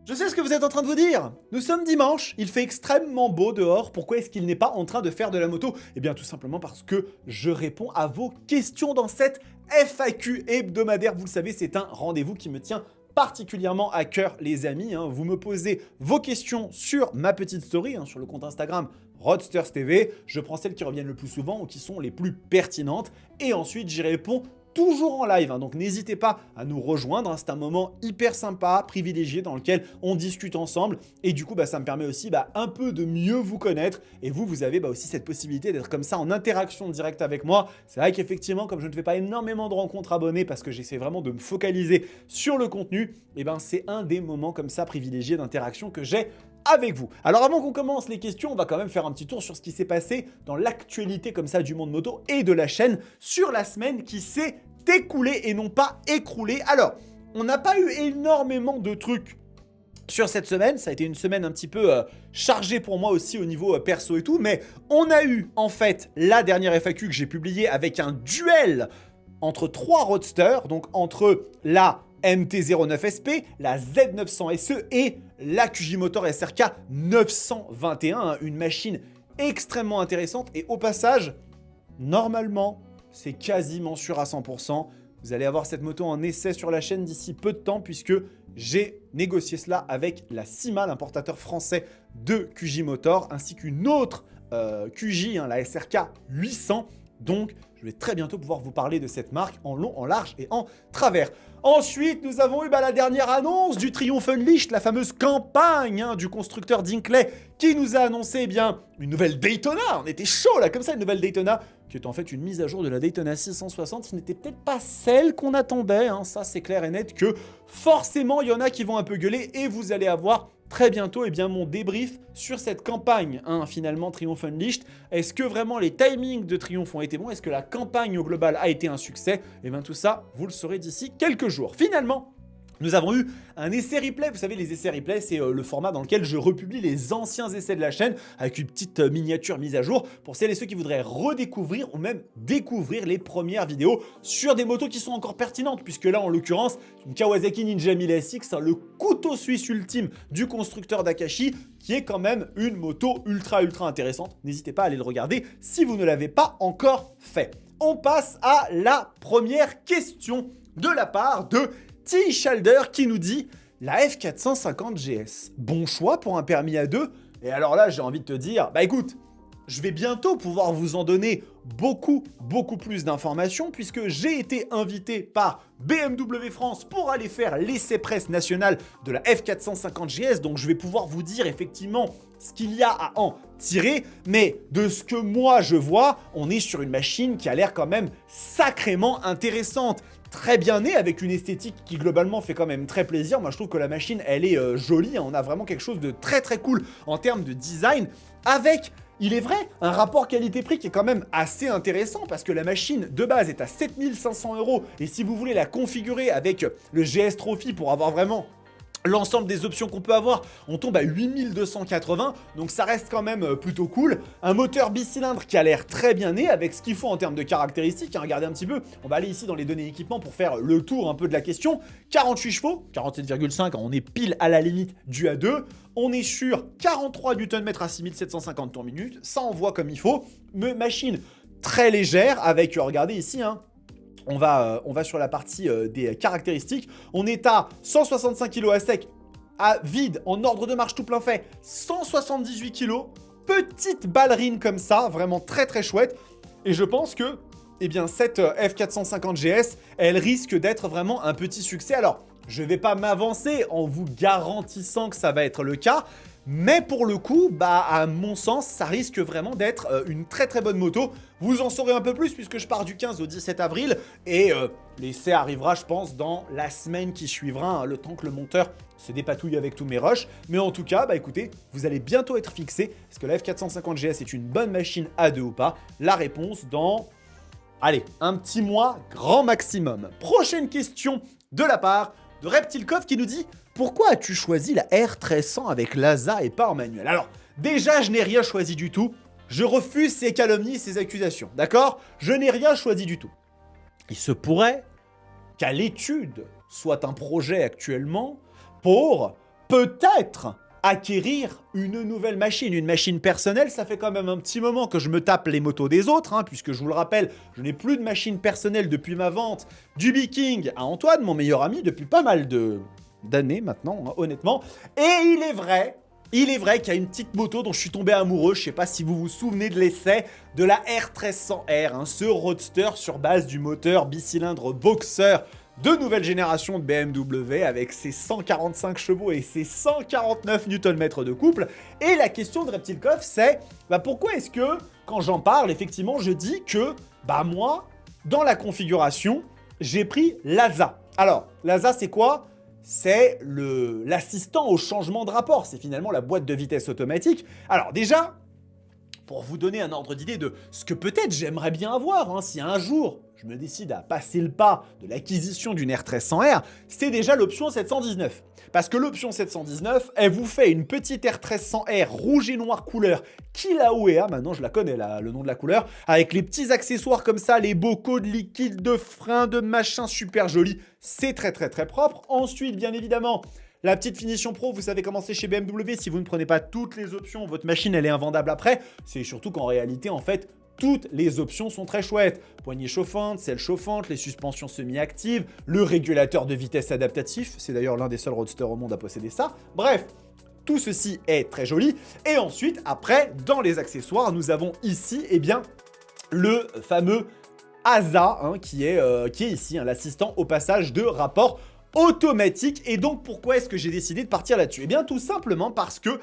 Je sais ce que vous êtes en train de vous dire. Nous sommes dimanche, il fait extrêmement beau dehors. Pourquoi est-ce qu'il n'est pas en train de faire de la moto? Eh bien tout simplement parce que je réponds à vos questions dans cette FAQ hebdomadaire. Vous le savez, c'est un rendez-vous qui me tient particulièrement à cœur, les amis. Vous me posez vos questions sur ma petite story, sur le compte Instagram Roadsters TV. Je prends celles qui reviennent le plus souvent ou qui sont les plus pertinentes. Et ensuite, j'y réponds toujours en live, donc n'hésitez pas à nous rejoindre, c'est un moment hyper sympa, privilégié dans lequel on discute ensemble et du coup ça me permet aussi un peu de mieux vous connaître et vous avez aussi cette possibilité d'être comme ça en interaction directe avec moi. C'est vrai qu'effectivement, comme je ne fais pas énormément de rencontres abonnés parce que j'essaie vraiment de me focaliser sur le contenu, c'est un des moments comme ça privilégiés d'interaction que j'ai avec vous. Alors avant qu'on commence les questions, on va quand même faire un petit tour sur ce qui s'est passé dans l'actualité comme ça du monde moto et de la chaîne sur la semaine qui s'est écoulée et non pas écroulée. Alors, on n'a pas eu énormément de trucs sur cette semaine, ça a été une semaine un petit peu chargée pour moi aussi au niveau perso et tout, mais on a eu en fait la dernière FAQ que j'ai publiée avec un duel entre trois roadsters, donc entre la MT-09SP, la Z900SE et la QJ Motor SRK 921, une machine extrêmement intéressante et au passage, normalement, c'est quasiment sûr à 100%. Vous allez avoir cette moto en essai sur la chaîne d'ici peu de temps puisque j'ai négocié cela avec la CIMA, l'importateur français de QJ Motor, ainsi qu'une autre QJ, la SRK 800. Donc, je vais très bientôt pouvoir vous parler de cette marque en long, en large et en travers. Ensuite, nous avons eu la dernière annonce du Triumph Unleashed, la fameuse campagne du constructeur Dinkley qui nous a annoncé une nouvelle Daytona. On était chaud là, comme ça, une nouvelle Daytona qui est en fait une mise à jour de la Daytona 660 qui n'était peut-être pas celle qu'on attendait. Ça, c'est clair et net que forcément, il y en a qui vont un peu gueuler et vous allez avoir très bientôt mon débrief sur cette campagne, finalement Triumph Unleashed. Est-ce que vraiment les timings de Triumph ont été bons? Est-ce que la campagne au global a été un succès? Tout ça, vous le saurez d'ici quelques jours. Finalement, nous avons eu un essai replay. Vous savez, les essais replay, c'est le format dans lequel je republie les anciens essais de la chaîne avec une petite miniature mise à jour pour celles et ceux qui voudraient redécouvrir ou même découvrir les premières vidéos sur des motos qui sont encore pertinentes. Puisque là, en l'occurrence, une Kawasaki Ninja 1000 SX, le couteau suisse ultime du constructeur d'Akashi, qui est quand même une moto ultra intéressante. N'hésitez pas à aller le regarder si vous ne l'avez pas encore fait. On passe à la première question de la part de T. Shalder qui nous dit la F450 GS, bon choix pour un permis A2. Et alors là, j'ai envie de te dire, écoute, je vais bientôt pouvoir vous en donner beaucoup plus d'informations puisque j'ai été invité par BMW France pour aller faire l'essai presse national de la F450 GS. Donc je vais pouvoir vous dire effectivement ce qu'il y a à en tirer. Mais de ce que moi je vois, on est sur une machine qui a l'air quand même sacrément intéressante. Très bien née, avec une esthétique qui globalement fait quand même très plaisir. Moi je trouve que la machine elle est jolie, on a vraiment quelque chose de très cool en termes de design, avec, il est vrai, un rapport qualité-prix qui est quand même assez intéressant parce que la machine de base est à 7500 € et si vous voulez la configurer avec le GS Trophy pour avoir vraiment l'ensemble des options qu'on peut avoir, on tombe à 8280, donc ça reste quand même plutôt cool. Un moteur bicylindre qui a l'air très bien né avec ce qu'il faut en termes de caractéristiques. Regardez un petit peu, on va aller ici dans les données équipement pour faire le tour un peu de la question. 48 chevaux, 47,5, on est pile à la limite du A2. On est sur 43 Nm à 6750 tours minute, ça envoie comme il faut. Machine très légère avec, regardez ici, on va sur la partie des caractéristiques. On est à 165 kg à sec, à vide, en ordre de marche tout plein fait, 178 kg. Petite ballerine comme ça, vraiment très chouette. Et je pense que cette F450 GS, elle risque d'être vraiment un petit succès. Alors, je ne vais pas m'avancer en vous garantissant que ça va être le cas. Mais pour le coup, à mon sens, ça risque vraiment d'être une très bonne moto. Vous en saurez un peu plus puisque je pars du 15 au 17 avril et l'essai arrivera, je pense, dans la semaine qui suivra, le temps que le monteur se dépatouille avec tous mes rushs. Mais en tout cas, écoutez, vous allez bientôt être fixé. Est-ce que la F450 GS est une bonne machine A2 ou pas? La réponse dans, allez, un petit mois, grand maximum. Prochaine question de la part de Reptilkov qui nous dit « Pourquoi as-tu choisi la R1300 avec l'ASA et pas en manuel ?» Alors, déjà, je n'ai rien choisi du tout. Je refuse ces calomnies, ces accusations, d'accord? Je n'ai rien choisi du tout. Il se pourrait qu'à l'étude soit un projet actuellement pour peut-être acquérir une nouvelle machine, une machine personnelle. Ça fait quand même un petit moment que je me tape les motos des autres, hein, puisque je vous le rappelle, je n'ai plus de machine personnelle depuis ma vente du Viking à Antoine, mon meilleur ami, depuis pas mal d'années maintenant, hein, honnêtement. Et il est vrai qu'il y a une petite moto dont je suis tombé amoureux. Je sais pas si vous vous souvenez de l'essai de la R1300R, hein, ce roadster sur base du moteur bicylindre Boxer de nouvelle génération de BMW avec ses 145 chevaux et ses 149 Nm de couple. Et la question de Reptilkov, c'est pourquoi est-ce que, quand j'en parle, effectivement, je dis que, moi, dans la configuration, j'ai pris l'ASA. Alors, l'ASA, c'est quoi ? C'est l'assistant au changement de rapport. C'est finalement la boîte de vitesse automatique. Alors déjà, pour vous donner un ordre d'idée de ce que peut-être j'aimerais bien avoir, hein, si un jour je me décide à passer le pas de l'acquisition d'une R1300R, c'est déjà l'option 719. Parce que l'option 719, elle vous fait une petite R1300R rouge et noir couleur Kilauea, maintenant je la connais le nom de la couleur, avec les petits accessoires comme ça, les bocaux de liquide, de frein, de machin super joli. C'est très très très propre. Ensuite, bien évidemment, la petite finition pro, vous savez comment c'est chez BMW, si vous ne prenez pas toutes les options, votre machine elle est invendable après. C'est surtout qu'en réalité, en fait, toutes les options sont très chouettes. Poignée chauffante, selle chauffante, les suspensions semi-actives, le régulateur de vitesse adaptatif. C'est d'ailleurs l'un des seuls roadsters au monde à posséder ça. Bref, tout ceci est très joli. Et ensuite, après, dans les accessoires, nous avons ici, le fameux ASA, hein, qui est ici, hein, l'assistant au passage de rapport automatique. Et donc, pourquoi est-ce que j'ai décidé de partir là-dessus ? Tout simplement parce que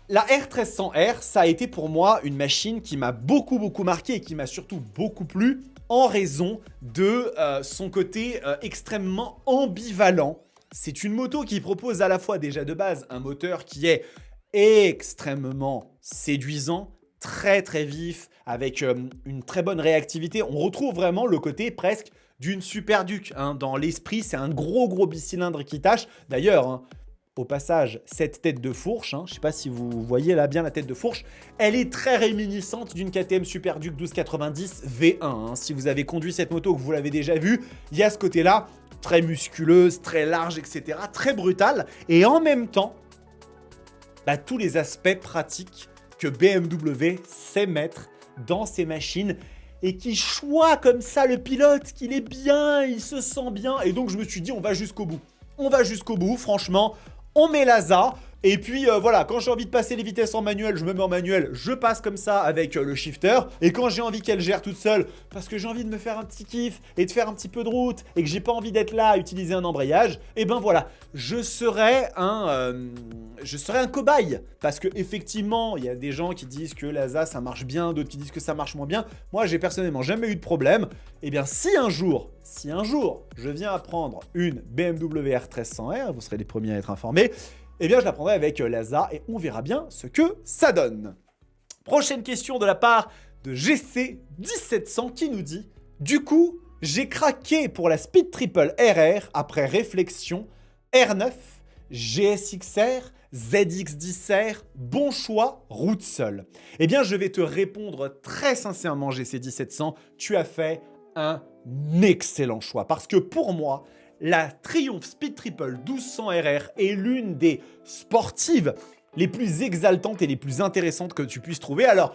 la R1300R, ça a été pour moi une machine qui m'a beaucoup marqué et qui m'a surtout beaucoup plu en raison de son côté extrêmement ambivalent. C'est une moto qui propose à la fois déjà de base un moteur qui est extrêmement séduisant, très très vif, avec une très bonne réactivité. On retrouve vraiment le côté presque d'une Super Duke. Hein. Dans l'esprit, c'est un gros bicylindre qui tâche. D'ailleurs, hein, au passage, cette tête de fourche, hein, je ne sais pas si vous voyez là bien la tête de fourche, elle est très réminiscente d'une KTM Super Duke 1290 V1. Hein. Si vous avez conduit cette moto, que vous l'avez déjà vue, il y a ce côté-là, très musculeuse, très large, etc., très brutal. Et en même temps, tous les aspects pratiques que BMW sait mettre dans ses machines et qui choisit comme ça le pilote, qu'il est bien, il se sent bien. Et donc, je me suis dit, on va jusqu'au bout. On va jusqu'au bout, franchement. On met l'ASA. Et puis voilà, quand j'ai envie de passer les vitesses en manuel, je me mets en manuel, je passe comme ça avec le shifter. Et quand j'ai envie qu'elle gère toute seule, parce que j'ai envie de me faire un petit kiff et de faire un petit peu de route et que j'ai pas envie d'être là à utiliser un embrayage, voilà, je serai un cobaye. Parce que effectivement, il y a des gens qui disent que l'ASA ça marche bien, d'autres qui disent que ça marche moins bien. Moi, j'ai personnellement jamais eu de problème. Si un jour, je viens à prendre une BMW R1300R, vous serez les premiers à être informés. Je la prendrai avec l'ASA et on verra bien ce que ça donne. Prochaine question de la part de GC1700 qui nous dit « Du coup, j'ai craqué pour la Speed Triple RR après réflexion. R9, GSXR, ZX10R, bon choix, route seule. » Je vais te répondre très sincèrement GC1700, tu as fait un excellent choix parce que pour moi, la Triumph Speed Triple 1200 RR est l'une des sportives les plus exaltantes et les plus intéressantes que tu puisses trouver. Alors,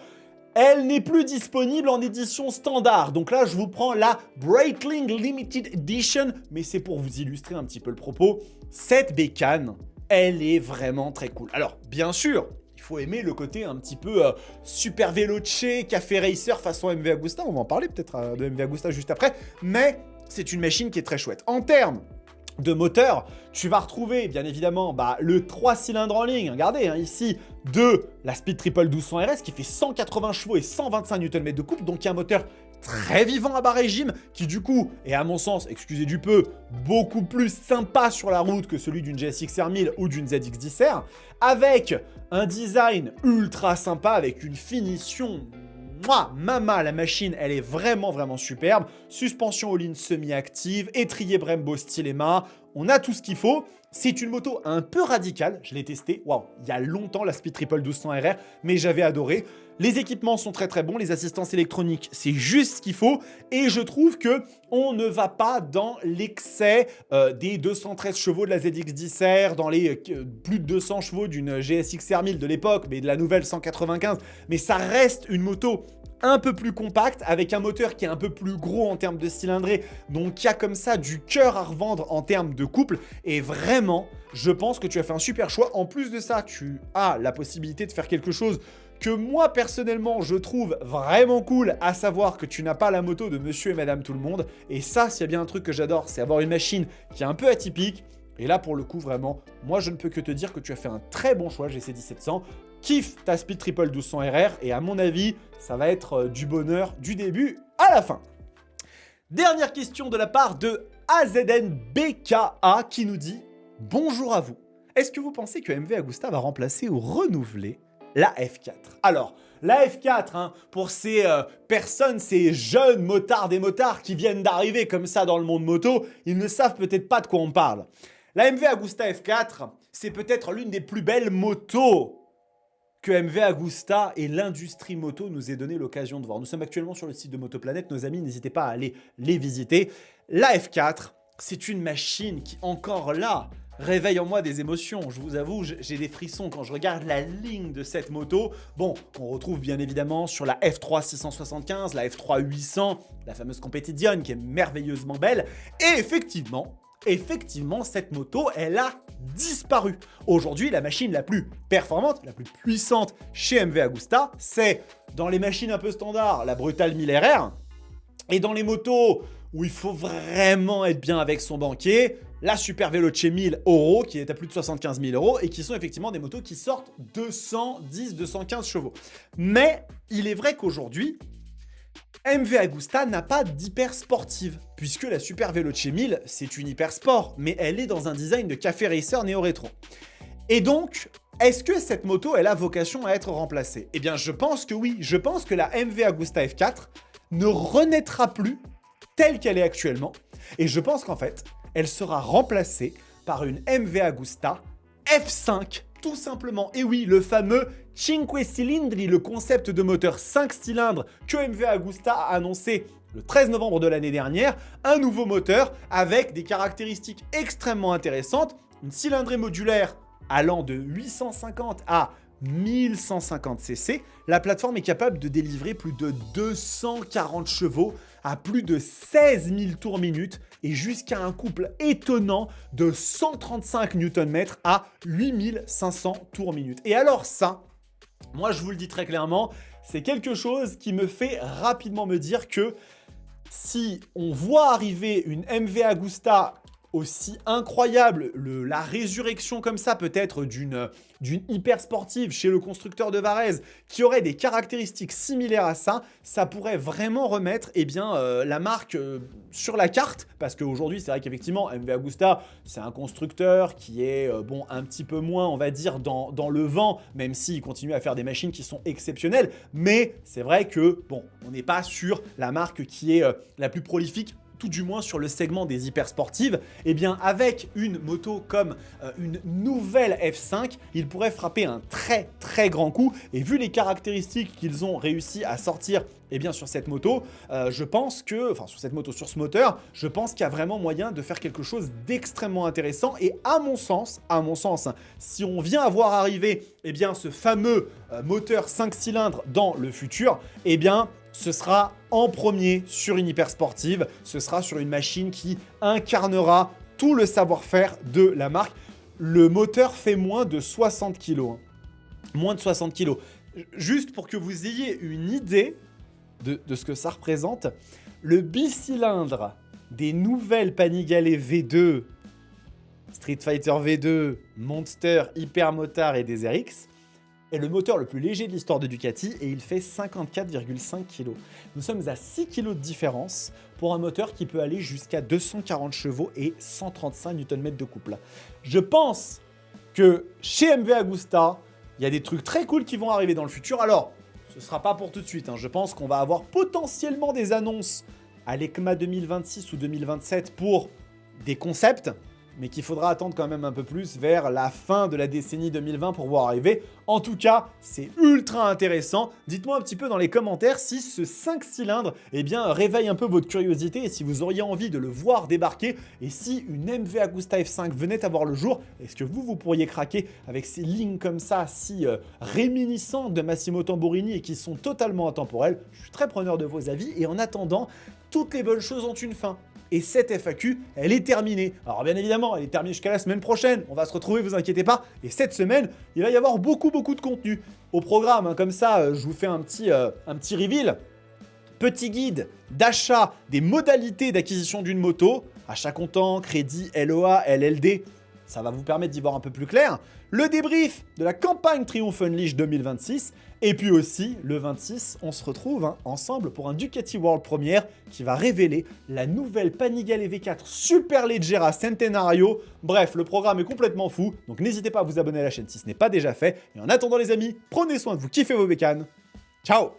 elle n'est plus disponible en édition standard. Donc là, je vous prends la Breitling Limited Edition, mais c'est pour vous illustrer un petit peu le propos. Cette bécane, elle est vraiment très cool. Alors, bien sûr, il faut aimer le côté un petit peu super veloce, café racer façon MV Agusta. On va en parler peut-être de MV Agusta juste après, mais c'est une machine qui est très chouette. En termes de moteur, tu vas retrouver bien évidemment le 3 cylindres en ligne, regardez ici, de la Speed Triple 1200 RS qui fait 180 chevaux et 125 Nm de couple, donc il y a un moteur très vivant à bas régime qui du coup est à mon sens, excusez du peu, beaucoup plus sympa sur la route que celui d'une GSX-R 1000 ou d'une ZX-10R, avec un design ultra sympa, avec une finition... Mama, la machine, elle est vraiment superbe. Suspension all-in semi-active, étrier Brembo Stylema, on a tout ce qu'il faut. C'est une moto un peu radicale, je l'ai testé, waouh, il y a longtemps la Speed Triple 1200 RR, mais j'avais adoré. Les équipements sont très très bons, les assistances électroniques, c'est juste ce qu'il faut, et je trouve que on ne va pas dans l'excès des 213 chevaux de la ZX-10R, dans les plus de 200 chevaux d'une GSX-R 1000 de l'époque, mais de la nouvelle 195, mais ça reste une moto un peu plus compacte, avec un moteur qui est un peu plus gros en termes de cylindrée, donc il y a comme ça du cœur à revendre en termes de couple, et vraiment, je pense que tu as fait un super choix. En plus de ça, tu as la possibilité de faire quelque chose que moi, personnellement, je trouve vraiment cool, à savoir que tu n'as pas la moto de monsieur et madame tout le monde, et ça, s'il y a bien un truc que j'adore, c'est avoir une machine qui est un peu atypique, et là, pour le coup, vraiment, moi, je ne peux que te dire que tu as fait un très bon choix, GC1700, kiffe ta Speed Triple 1200 RR, et à mon avis, ça va être du bonheur du début à la fin. Dernière question de la part de AZNBKA qui nous dit « Bonjour à vous. Est-ce que vous pensez que MV Agusta va remplacer ou renouveler la F4 ?» Alors, la F4, pour ces personnes, ces jeunes motards et motards qui viennent d'arriver comme ça dans le monde moto, ils ne savent peut-être pas de quoi on parle. La MV Agusta F4, c'est peut-être l'une des plus belles motos que MV Agusta et l'industrie moto nous aient donné l'occasion de voir. Nous sommes actuellement sur le site de Motoplanète, nos amis, n'hésitez pas à aller les visiter. La F4, c'est une machine qui, encore là, réveille en moi des émotions. Je vous avoue, j'ai des frissons quand je regarde la ligne de cette moto. Bon, on retrouve bien évidemment sur la F3 675, la F3 800, la fameuse Competition qui est merveilleusement belle. Et effectivement, cette moto, elle a disparu. Aujourd'hui, la machine la plus performante, la plus puissante chez MV Agusta, c'est dans les machines un peu standards, la Brutal 1000 RR, et dans les motos où il faut vraiment être bien avec son banquier, la Super Veloce 1000 Oro, qui est à plus de 75 000 euros, et qui sont effectivement des motos qui sortent 210-215 chevaux. Mais il est vrai qu'aujourd'hui, MV Agusta n'a pas d'hyper sportive, puisque la Super Veloce 1000, c'est une hyper sport, mais elle est dans un design de café racer néo-rétro. Et donc, est-ce que cette moto, elle a vocation à être remplacée? Eh bien, je pense que oui. Je pense que la MV Agusta F4 ne renaîtra plus telle qu'elle est actuellement. Et je pense qu'en fait, elle sera remplacée par une MV Agusta F5, tout simplement. Et oui, le fameux Cinque Cilindri, le concept de moteur 5 cylindres que MV Agusta a annoncé le 13 novembre de l'année dernière, un nouveau moteur avec des caractéristiques extrêmement intéressantes, une cylindrée modulaire allant de 850 à 1150 cc, la plateforme est capable de délivrer plus de 240 chevaux à plus de 16 000 tours minute et jusqu'à un couple étonnant de 135 Nm à 8500 tours minute. Et alors ça, moi je vous le dis très clairement, c'est quelque chose qui me fait rapidement me dire que si on voit arriver une MV Agusta aussi incroyable, la résurrection comme ça peut-être d'une hyper sportive chez le constructeur de Varese qui aurait des caractéristiques similaires à ça, ça pourrait vraiment remettre la marque sur la carte, parce qu'aujourd'hui c'est vrai qu'effectivement MV Agusta c'est un constructeur qui est un petit peu moins on va dire dans le vent, même s'il continue à faire des machines qui sont exceptionnelles, mais c'est vrai que on n'est pas sur la marque qui est la plus prolifique, tout du moins sur le segment des hyper sportives. Et bien avec une moto comme une nouvelle F5, il pourrait frapper un très très grand coup, et vu les caractéristiques qu'ils ont réussi à sortir sur cette moto, je pense que, sur ce moteur, je pense qu'il y a vraiment moyen de faire quelque chose d'extrêmement intéressant. Et à mon sens, si on vient à voir arriver ce fameux moteur 5 cylindres dans le futur, ce sera en premier sur une hyper sportive, ce sera sur une machine qui incarnera tout le savoir-faire de la marque. Le moteur fait moins de 60 kg. Moins de 60 kg. Juste pour que vous ayez une idée de ce que ça représente, le bicylindre des nouvelles Panigale V2, Street Fighter V2, Monster, Hypermotard et des RX, est le moteur le plus léger de l'histoire de Ducati et il fait 54,5 kg. Nous sommes à 6 kg de différence pour un moteur qui peut aller jusqu'à 240 chevaux et 135 Nm de couple. Je pense que chez MV Agusta, il y a des trucs très cool qui vont arriver dans le futur. Alors, ce ne sera pas pour tout de suite. Je pense qu'on va avoir potentiellement des annonces à l'ECMA 2026 ou 2027 pour des concepts. mais qu'il faudra attendre quand même un peu plus vers la fin de la décennie 2020 pour voir arriver. En tout cas, c'est ultra intéressant. Dites-moi un petit peu dans les commentaires si ce 5 cylindres eh bien, réveille un peu votre curiosité et si vous auriez envie de le voir débarquer. Et si une MV Agusta F5 venait à voir le jour, est-ce que vous pourriez craquer avec ces lignes comme ça, si réminiscentes de Massimo Tamburini et qui sont totalement intemporelles? Je suis très preneur de vos avis et en attendant, toutes les bonnes choses ont une fin. Et cette FAQ, elle est terminée. Alors bien évidemment, elle est terminée jusqu'à la semaine prochaine. On va se retrouver, vous inquiétez pas. Et cette semaine, il va y avoir beaucoup de contenu au programme. Hein. Comme ça, je vous fais un petit reveal. Petit guide d'achat des modalités d'acquisition d'une moto. Achat comptant, crédit, LOA, LLD. Ça va vous permettre d'y voir un peu plus clair. Le débrief de la campagne Triumph Unleashed 2026. Et puis aussi, le 26, on se retrouve ensemble pour un Ducati World Premiere qui va révéler la nouvelle Panigale V4 Super Leggera Centenario. Bref, le programme est complètement fou, donc n'hésitez pas à vous abonner à la chaîne si ce n'est pas déjà fait. Et en attendant les amis, prenez soin de vous, kiffez vos bécanes. Ciao!